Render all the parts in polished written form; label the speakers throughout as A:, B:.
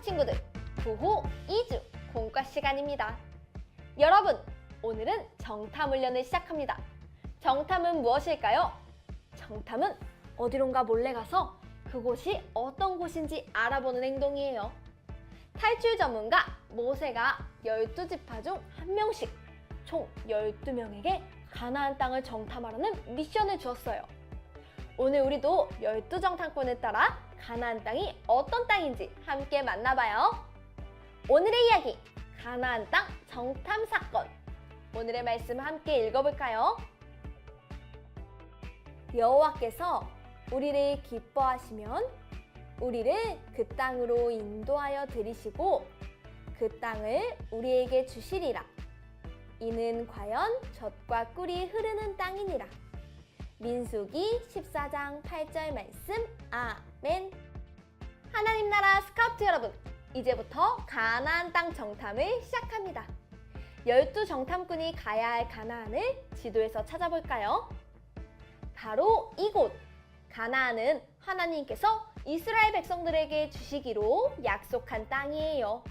A: 친구들, 구호 2주 공과 시간입니다. 여러분, 오늘은 정탐 훈련을 시작합니다. 정탐은 무엇일까요? 정탐은 어디론가 몰래 가서 그곳이 어떤 곳인지 알아보는 행동이에요. 탈출 전문가 모세가 12지파 중 한 명씩 총 12명에게 가나안 땅을 정탐하라는 미션을 주었어요. 오늘 우리도 12정탐꾼을 따라 가나안 땅이 어떤 땅인지 함께 만나봐요. 오늘의 이야기, 가나안 땅 정탐 사건. 오늘의 말씀 함께 읽어볼까요? 여호와께서 우리를 기뻐하시면 우리를 그 땅으로 인도하여 들이시고 그 땅을 우리에게 주시리라. 이는 과연 젖과 꿀이 흐르는 땅이니라. 민수기 14장 8절 말씀. 아멘. 하나님 나라 스카우트 여러분, 이제부터 가나안 땅 정탐을 시작합니다. 12정탐꾼이 가야 할 가나안을 지도에서 찾아볼까요? 바로 이곳! 가나안은 하나님께서 이스라엘 백성들에게 주시기로 약속한 땅이에요.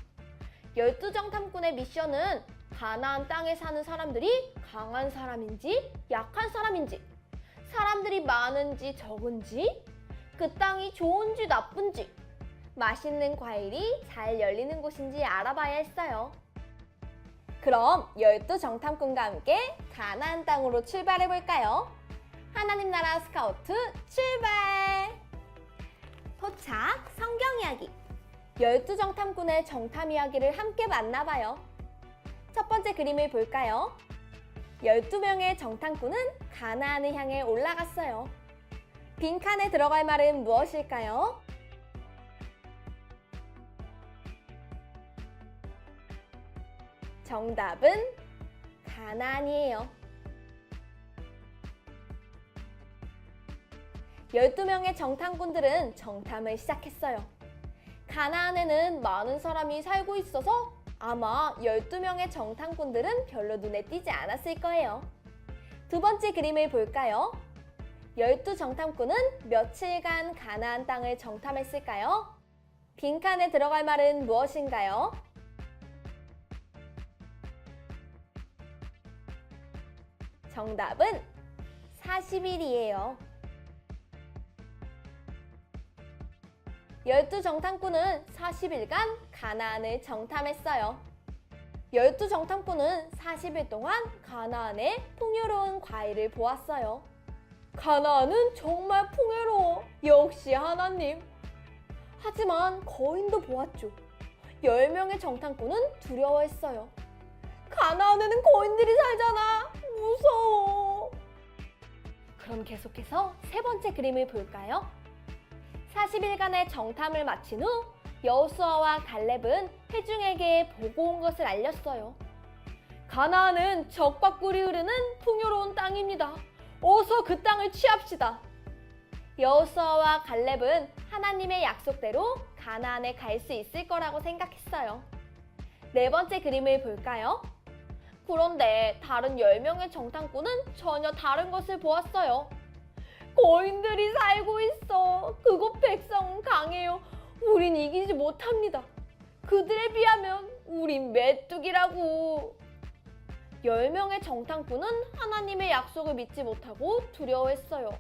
A: 12정탐꾼의 미션은 가나안 땅에 사는 사람들이 강한 사람인지 약한 사람인지, 사람들이 많은지 적은지, 그 땅이 좋은지 나쁜지, 맛있는 과일이 잘 열리는 곳인지 알아봐야 했어요. 그럼 12정탐꾼과 함께 가나안 땅으로 출발해볼까요? 하나님 나라 스카우트 출발! 도착 성경 이야기. 12정탐꾼의 정탐 이야기를 함께 만나봐요. 첫 번째 그림을 볼까요? 12명의 정탐꾼은 가나안을 향해 올라갔어요. 빈칸에 들어갈 말은 무엇일까요? 정답은 가나안이에요. 12명의 정탐꾼들은 정탐을 시작했어요. 가나안에는 많은 사람이 살고 있어서 아마 12명의 정탐꾼들은 별로 눈에 띄지 않았을 거예요. 두 번째 그림을 볼까요? 12정탐꾼은 며칠간 가나안 땅을 정탐했을까요? 빈칸에 들어갈 말은 무엇인가요? 정답은 40일이에요. 12정탐꾼은 40일간 가나안을 정탐했어요. 12정탐꾼은 40일 동안 가나안의 풍요로운 과일을 보았어요. 가나안은 정말 풍요로워. 역시 하나님. 하지만 거인도 보았죠. 10명의 정탐꾼은 두려워했어요. 가나안에는 거인들이 살잖아. 무서워. 그럼 계속해서 세 번째 그림을 볼까요? 40일간의 정탐을 마친 후 여호수아와 갈렙은 회중에게 보고 온 것을 알렸어요. 가나안은 젖과 꿀이 흐르는 풍요로운 땅입니다. 어서 그 땅을 취합시다. 여호수아와 갈렙은 하나님의 약속대로 가나안에 갈 수 있을 거라고 생각했어요. 네 번째 그림을 볼까요? 그런데 다른 10명의 정탐꾼은 전혀 다른 것을 보았어요. 거인들이 살고 있어. 그곳 백성은 강해요. 우린 이기지 못합니다. 그들에 비하면 우린 메뚜기라고. 10명의 정탐꾼은 하나님의 약속을 믿지 못하고 두려워했어요.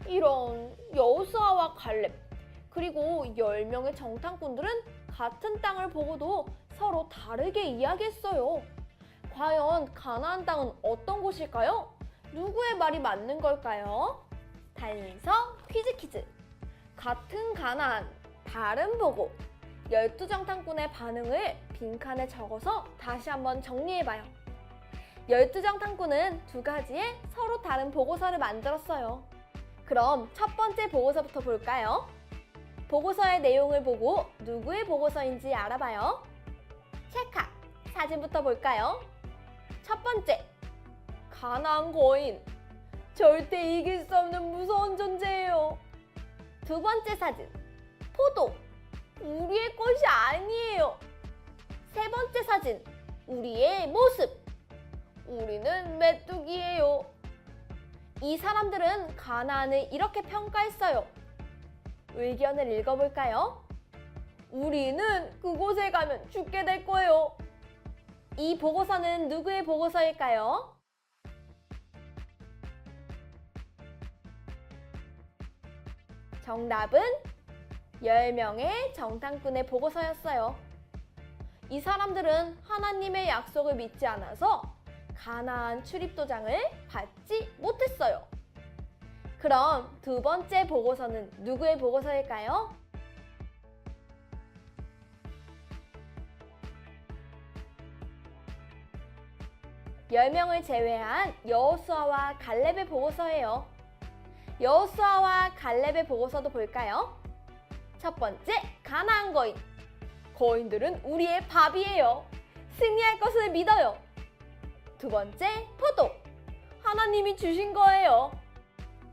A: 이런, 여호수아와 갈렙 그리고 10명의 정탐꾼들은 같은 땅을 보고도 서로 다르게 이야기했어요. 과연 가나안 땅은 어떤 곳일까요? 누구의 말이 맞는 걸까요? 달린서 퀴즈. 같은 가나안, 다른 보고. 12정탐꾼의 반응을 빈칸에 적어서 다시 한번 정리해봐요. 12정탐꾼은 두 가지의 서로 다른 보고서를 만들었어요. 그럼 첫 번째 보고서부터 볼까요? 보고서의 내용을 보고 누구의 보고서인지 알아봐요. 찰칵! 사진부터 볼까요? 첫 번째, 가나안 거인. 절대 이길 수 없는 무서운 존재예요. 두 번째 사진, 포도. 우리의 것이 아니에요. 세 번째 사진, 우리의 모습. 우리는 메뚜기예요. 이 사람들은 가나안을 이렇게 평가했어요. 의견을 읽어볼까요? 우리는 그곳에 가면 죽게 될 거예요. 이 보고서는 누구의 보고서일까요? 정답은 10명의 정탐꾼의 보고서였어요. 이 사람들은 하나님의 약속을 믿지 않아서 가나안 출입도장을 받지 못했어요. 그럼 두 번째 보고서는 누구의 보고서일까요? 열 명을 제외한 여호수아와 갈렙의 보고서예요. 여호수아와 갈렙의 보고서도 볼까요? 첫 번째, 가나안 거인. 거인들은 우리의 밥이에요. 승리할 것을 믿어요. 두 번째, 포도. 하나님이 주신 거예요.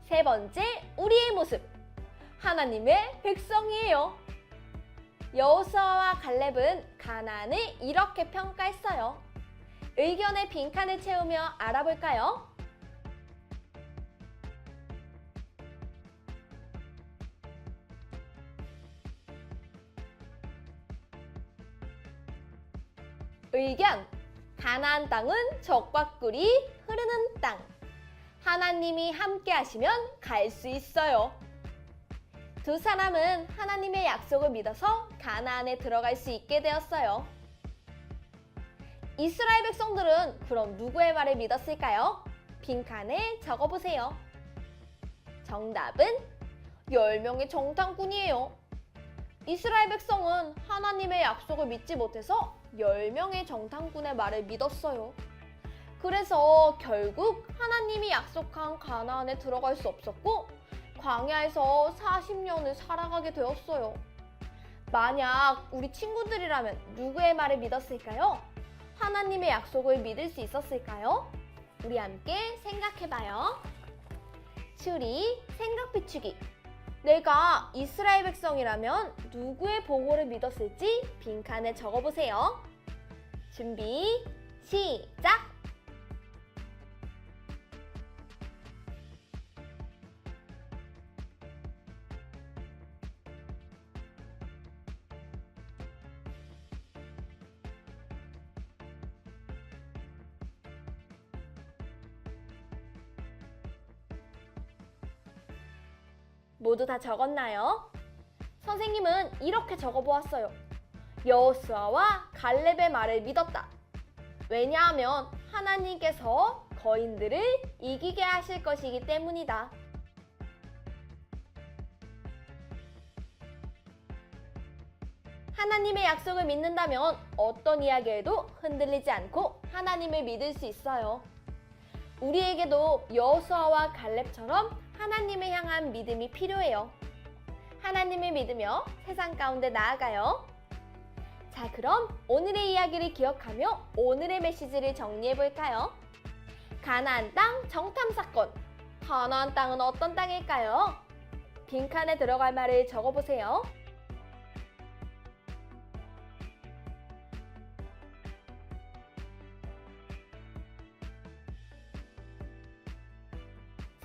A: 세 번째, 우리의 모습. 하나님의 백성이에요. 여호수아와 갈렙은 가나안을 이렇게 평가했어요. 의견의 빈칸을 채우며 알아볼까요? 의견. 가나안 땅은 젖과 꿀이 흐르는 땅. 하나님이 함께 하시면 갈 수 있어요. 두 사람은 하나님의 약속을 믿어서 가나안에 들어갈 수 있게 되었어요. 이스라엘 백성들은 그럼 누구의 말을 믿었을까요? 빈칸에 적어보세요. 정답은 10명의 정탐꾼이에요. 이스라엘 백성은 하나님의 약속을 믿지 못해서 10명의 정탐꾼의 말을 믿었어요. 그래서 결국 하나님이 약속한 가나안에 들어갈 수 없었고 광야에서 40년을 살아가게 되었어요. 만약 우리 친구들이라면 누구의 말을 믿었을까요? 하나님의 약속을 믿을 수 있었을까요? 우리 함께 생각해봐요. 추리, 생각 비추기. 내가 이스라엘 백성이라면 누구의 보고를 믿었을지 빈칸에 적어보세요. 준비, 시작! 모두 다 적었나요? 선생님은 이렇게 적어보았어요. 여호수아와 갈렙의 말을 믿었다. 왜냐하면 하나님께서 거인들을 이기게 하실 것이기 때문이다. 하나님의 약속을 믿는다면 어떤 이야기에도 흔들리지 않고 하나님을 믿을 수 있어요. 우리에게도 여호수아와 갈렙처럼 하나님을 향한 믿음이 필요해요. 하나님을 믿으며 세상 가운데 나아가요. 자, 그럼 오늘의 이야기를 기억하며 오늘의 메시지를 정리해 볼까요? 가나안 땅 정탐 사건. 가나안 땅은 어떤 땅일까요? 빈칸에 들어갈 말을 적어보세요.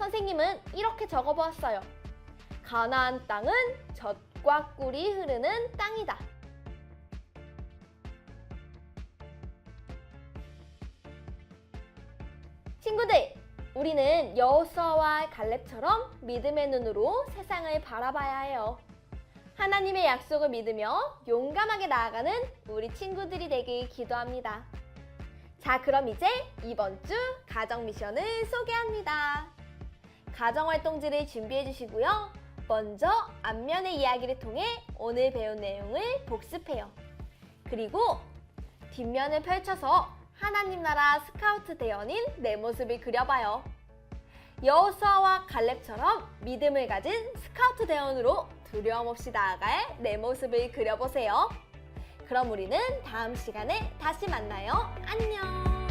A: 선생님은 이렇게 적어보았어요. 가나안 땅은 젖과 꿀이 흐르는 땅이다. 친구들, 우리는 여호수아와 갈렙처럼 믿음의 눈으로 세상을 바라봐야 해요. 하나님의 약속을 믿으며 용감하게 나아가는 우리 친구들이 되길 기도합니다. 자, 그럼 이제 이번 주 가정 미션을 소개합니다. 가정활동지를 준비해 주시고요. 먼저 앞면의 이야기를 통해 오늘 배운 내용을 복습해요. 그리고 뒷면을 펼쳐서 하나님 나라 스카우트 대원인 내 모습을 그려봐요. 여호수아와 갈렙처럼 믿음을 가진 스카우트 대원으로 두려움 없이 나아갈 내 모습을 그려보세요. 그럼 우리는 다음 시간에 다시 만나요. 안녕!